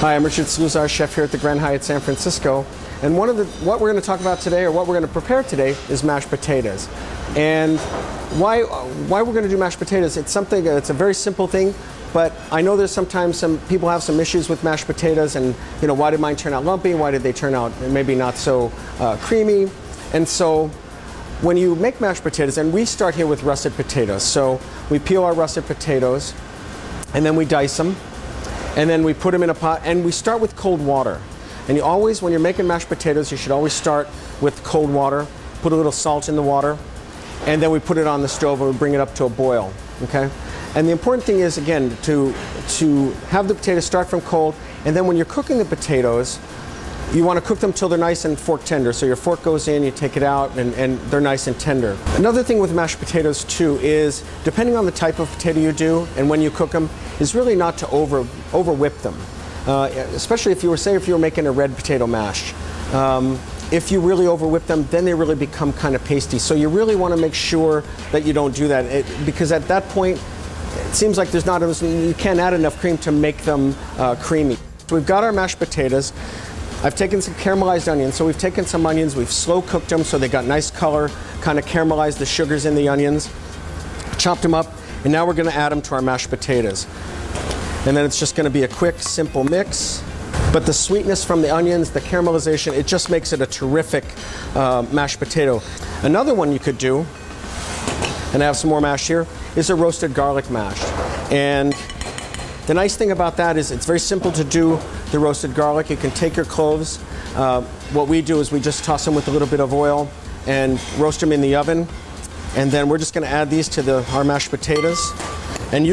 Hi, I'm Richard Saluzar, chef here at the Grand Hyatt San Francisco. And what we're going to talk about today, or what we're going to prepare today, is mashed potatoes. And why we're going to do mashed potatoes? It's a very simple thing, but I know there's sometimes some people have some issues with mashed potatoes, and why did mine turn out lumpy? Why did they turn out maybe not so creamy? And so when you make mashed potatoes, and we start here with russet potatoes, so we peel our russet potatoes, and then we dice them. And then we put them in a pot, and we start with cold water. And you always, when you're making mashed potatoes, you should always start with cold water, put a little salt in the water, and then we put it on the stove and we bring it up to a boil, okay? And the important thing is, again, to have the potatoes start from cold, and then when you're cooking the potatoes, you want to cook them till they're nice and fork tender. So your fork goes in, you take it out, and they're nice and tender. Another thing with mashed potatoes too is, depending on the type of potato you do and when you cook them, is really not to over whip them. Especially if you were making a red potato mash. If you really over whip them, then they really become kind of pasty. So you really want to make sure that you don't do that, because at that point, it seems like you can't add enough cream to make them creamy. So we've got our mashed potatoes. I've taken some caramelized onions. So we've taken some onions, we've slow cooked them so they got nice color, kind of caramelized the sugars in the onions, chopped them up, and now we're going to add them to our mashed potatoes. And then it's just going to be a quick, simple mix. But the sweetness from the onions, the caramelization, it just makes it a terrific mashed potato. Another one you could do, and I have some more mash here, is a roasted garlic mash. And the nice thing about that is it's very simple to do the roasted garlic. You can take your cloves. What we do is we just toss them with a little bit of oil and roast them in the oven. And then we're just going to add these to our mashed potatoes. And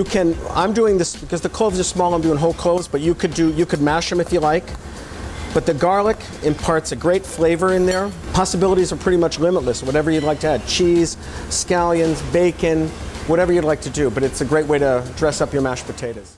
I'm doing this because the cloves are small, I'm doing whole cloves, but you could mash them if you like. But the garlic imparts a great flavor in there. Possibilities are pretty much limitless, whatever you'd like to add. Cheese, scallions, bacon, whatever you'd like to do. But it's a great way to dress up your mashed potatoes.